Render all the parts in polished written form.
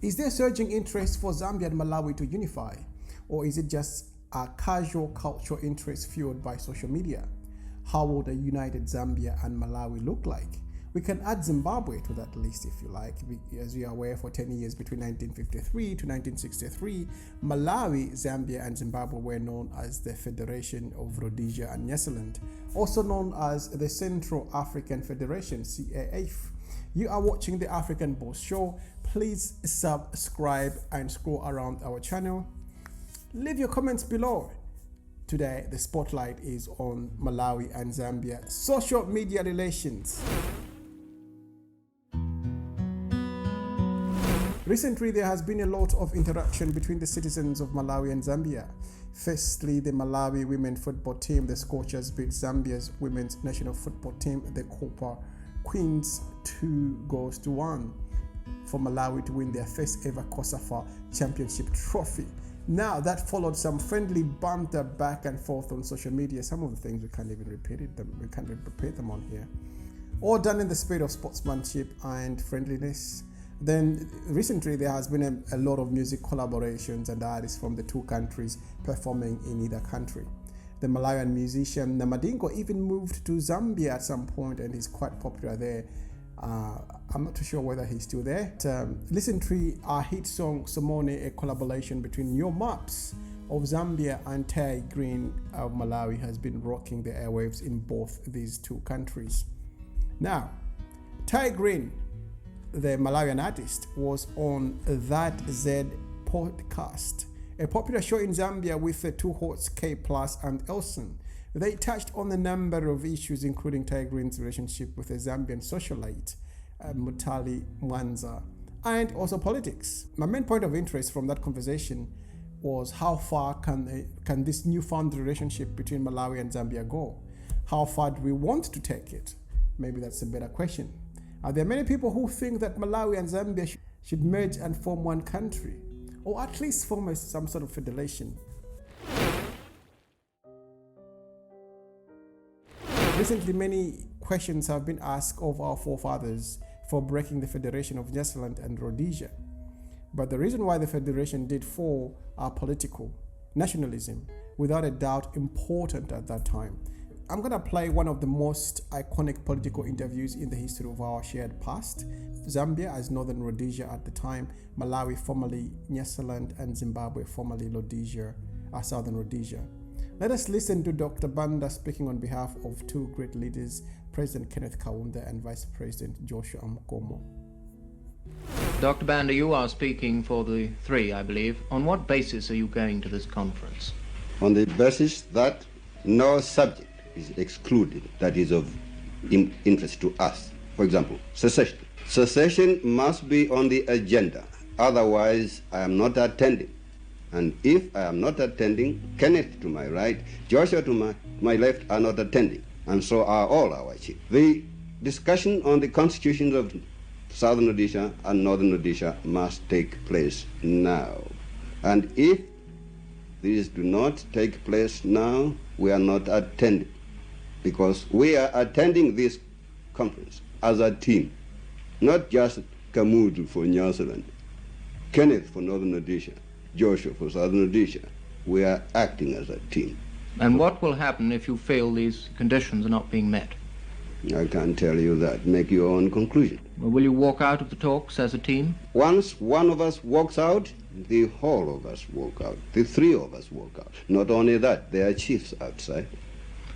Is there surging interest for Zambia and Malawi to unify? Or is it just a casual cultural interest fueled by social media? How would a united Zambia and Malawi look like? We can add Zimbabwe to that list if you like. As you are aware, for 10 years between 1953 to 1963, Malawi, Zambia and Zimbabwe were known as the Federation of Rhodesia and Nyasaland, also known as the Central African Federation, CAF. You are watching the African Boss Show. Please subscribe and scroll around our channel. Leave your comments below. Today, the spotlight is on Malawi and Zambia social media relations. Recently, there has been a lot of interaction between the citizens of Malawi and Zambia. Firstly, the Malawi women's football team, the Scorchers, beat Zambia's women's national football team, the Copper Queens, 2-1 for Malawi to win their first ever COSAFA Championship trophy. Now, that followed some friendly banter back and forth on social media. Some of the things we can't even repeat them on here. All done in the spirit of sportsmanship and friendliness. Then recently there has been a lot of music collaborations and artists from the two countries performing in either country. The Malawian musician Namadingo even moved to Zambia at some point and he's quite popular there. I'm not too sure whether he's still there. Listen to our hit song Somone, a collaboration between Your Maps of Zambia and Tai Green of Malawi, has been rocking the airwaves in both these two countries. Now, Tai Green, the Malawian artist, was on That Z podcast, a popular show in Zambia with the two hosts K Plus and Elson. They touched on a number of issues, including Tai Green's relationship with a Zambian socialite, Mutali Mwanza, and also politics. My main point of interest from that conversation was how far can this newfound relationship between Malawi and Zambia go? How far do we want to take it? Maybe that's a better question. Are there many people who think that Malawi and Zambia should merge and form one country, or at least form some sort of federation? Recently, many questions have been asked of our forefathers for breaking the Federation of Nyasaland and Rhodesia. But the reason why the Federation did fall are political. Nationalism, without a doubt, important at that time. I'm going to play one of the most iconic political interviews in the history of our shared past. Zambia as Northern Rhodesia at the time, Malawi formerly Nyasaland, and Zimbabwe formerly Rhodesia, Southern Rhodesia. Let us listen to Dr. Banda speaking on behalf of two great leaders, President Kenneth Kaunda and Vice President Joshua Mkomo. Dr. Banda, you are speaking for the three, I believe. On what basis are you going to this conference? On the basis that no subject is excluded that is of interest to us. For example, secession. Secession must be on the agenda, otherwise I am not attending. And if I am not attending, Kenneth to my right, Joshua to my left are not attending, and so are all our chiefs. The discussion on the constitutions of Southern Rhodesia and Northern Rhodesia must take place now. And if these do not take place now, we are not attending, because we are attending this conference as a team, not just Kamudu for Nyasaland, Kenneth for Northern Rhodesia, Joshua for Southern Rhodesia. We are acting as a team. And what will happen if you feel these conditions are not being met? I can't tell you that. Make your own conclusion. Well, will you walk out of the talks as a team? Once one of us walks out, the whole of us walk out. The three of us walk out. Not only that, there are chiefs outside.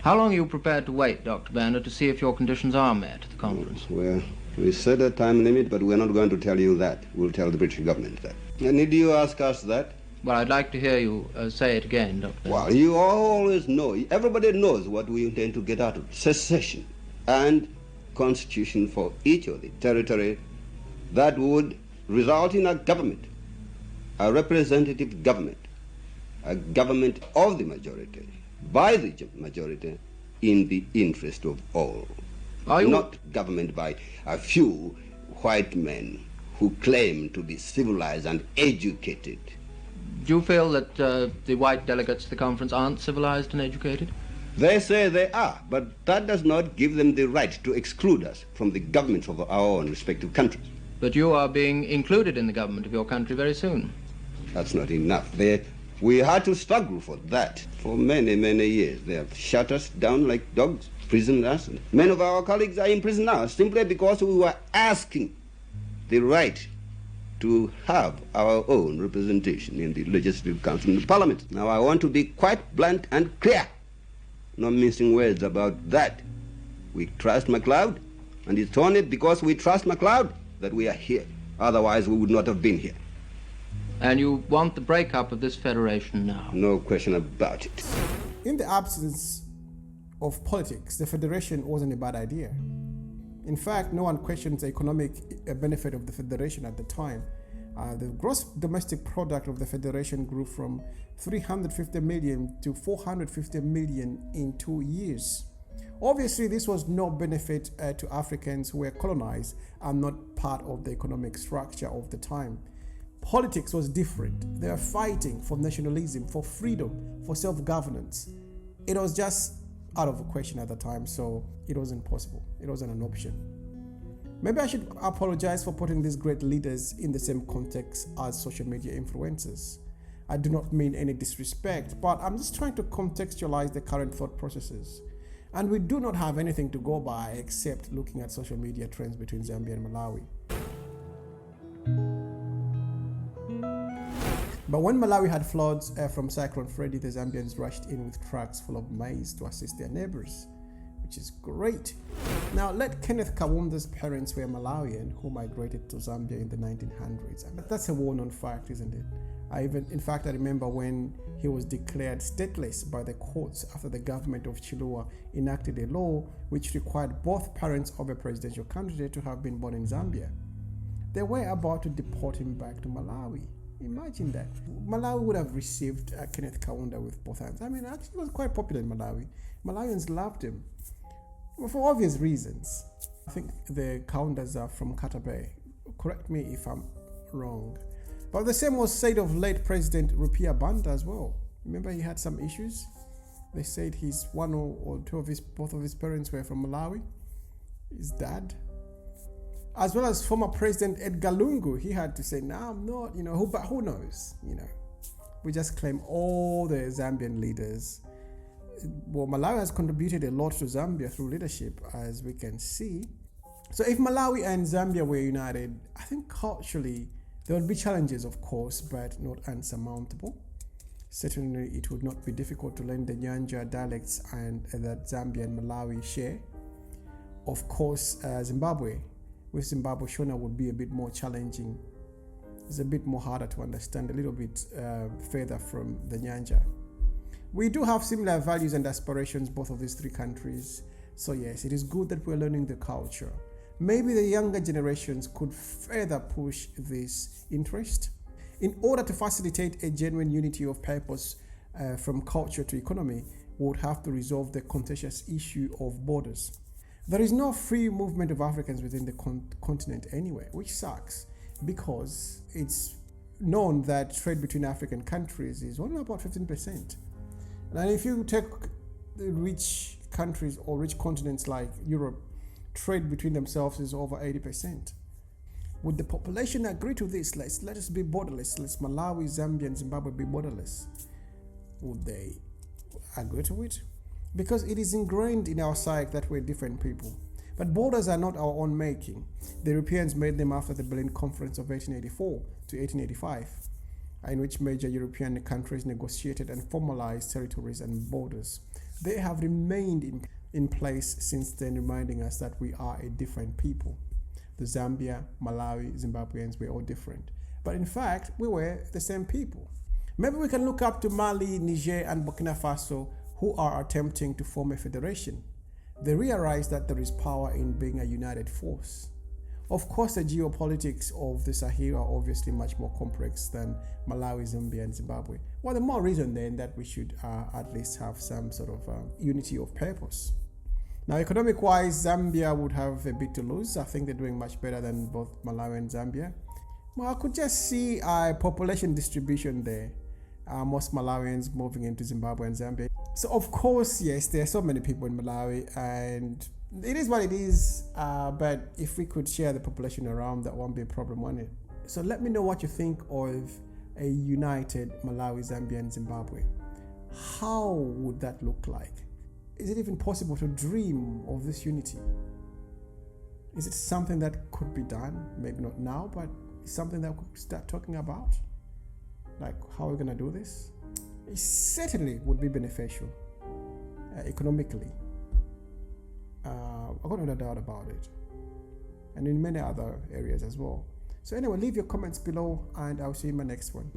How long are you prepared to wait, Dr. Banda, to see if your conditions are met at the conference? Well, we set a time limit, but we're not going to tell you that. We'll tell the British government that. Need you ask us that? Well, I'd like to hear you say it again, Dr. Banda. Well, you always know. Everybody knows what we intend to get out of secession and constitution for each of the territory that would result in a government, a representative government, a government of the majority, by the majority, in the interest of all. Not government by a few white men who claim to be civilized and educated. Do you feel that the white delegates to the conference aren't civilized and educated? They say they are, but that does not give them the right to exclude us from the governments of our own respective countries. But you are being included in the government of your country very soon. That's not enough. We had to struggle for that for many, many years. They have shut us down like dogs, imprisoned us. Many of our colleagues are in prison now simply because we were asking the right to have our own representation in the Legislative Council and the Parliament. Now, I want to be quite blunt and clear, not mincing words about that. We trust MacLeod, and it's only because we trust MacLeod that we are here. Otherwise, we would not have been here. And you want the breakup of this federation now? No question about it. In the absence of politics, the federation wasn't a bad idea. In fact, no one questions the economic benefit of the federation at the time. The gross domestic product of the federation grew from 350 million to 450 million in 2 years. Obviously, this was no benefit to Africans who were colonized and not part of the economic structure of the time. Politics was different. They were fighting for nationalism, for freedom, for self-governance. It was just out of the question at the time, so it wasn't possible. It wasn't an option. Maybe I should apologize for putting these great leaders in the same context as social media influencers. I do not mean any disrespect, but I'm just trying to contextualize the current thought processes. And we do not have anything to go by except looking at social media trends between Zambia and Malawi. But when Malawi had floods from Cyclone Freddy, the Zambians rushed in with trucks full of maize to assist their neighbors, which is great. Now, let Kenneth Kawunda's parents were Malawian who migrated to Zambia in the 1900s. But that's a well-known fact, isn't it? I remember when he was declared stateless by the courts after the government of Chiluba enacted a law which required both parents of a presidential candidate to have been born in Zambia. They were about to deport him back to Malawi. Imagine that. Malawi would have received Kenneth Kawunda with both hands. I mean, actually, he was quite popular in Malawi. Malawians loved him for obvious reasons. I think the Kawundas are from Katabe. Correct me if I'm wrong. But the same was said of late President Rupia Banda as well. Remember, he had some issues. They said both of his parents were from Malawi. His dad. As well as former President Edgar Lungu, he had to say, "No, I'm not." But who knows? We just claim all the Zambian leaders. Well, Malawi has contributed a lot to Zambia through leadership, as we can see. So if Malawi and Zambia were united, I think culturally there would be challenges, of course, but not unsurmountable. Certainly, it would not be difficult to learn the Nyanja dialects and that Zambia and Malawi share. Of course, Zimbabwe. With Zimbabwe, Shona would be a bit more challenging. It's a bit more harder to understand, a little bit further from the Nyanja. We do have similar values and aspirations, both of these three countries. So yes, it is good that we're learning the culture. Maybe the younger generations could further push this interest. In order to facilitate a genuine unity of purpose from culture to economy, we would have to resolve the contentious issue of borders. There is no free movement of Africans within the continent anyway, which sucks because it's known that trade between African countries is only about 15%. And if you take the rich countries or rich continents like Europe, trade between themselves is over 80%. Would the population agree to this? Let us be borderless. Let's Malawi, Zambia, and Zimbabwe be borderless. Would they agree to it? Because it is ingrained in our psyche that we're different people. But borders are not our own making. The Europeans made them after the Berlin Conference of 1884 to 1885, in which major European countries negotiated and formalized territories and borders. They have remained in place since then, reminding us that we are a different people. The Zambia, Malawi, Zimbabweans were all different. But in fact, we were the same people. Maybe we can look up to Mali, Niger, and Burkina Faso, who are attempting to form a federation. They realize that there is power in being a united force. Of course, the geopolitics of the Sahel are obviously much more complex than Malawi, Zambia, and Zimbabwe. Well, the more reason then that we should at least have some sort of unity of purpose. Now, economic-wise, Zambia would have a bit to lose. I think they're doing much better than both Malawi and Zambia. Well, I could just see a population distribution there. Most Malawians moving into Zimbabwe and Zambia. So of course, yes, there are so many people in Malawi, and it is what it is, but if we could share the population around, that won't be a problem, won't it? So let me know what you think of a united Malawi, Zambia, and Zimbabwe. How would that look like? Is it even possible to dream of this unity? Is it something that could be done? Maybe not now, but something that we could start talking about? Like, how are we going to do this? It certainly would be beneficial economically. I've got no doubt about it. And in many other areas as well. So anyway, leave your comments below and I'll see you in my next one.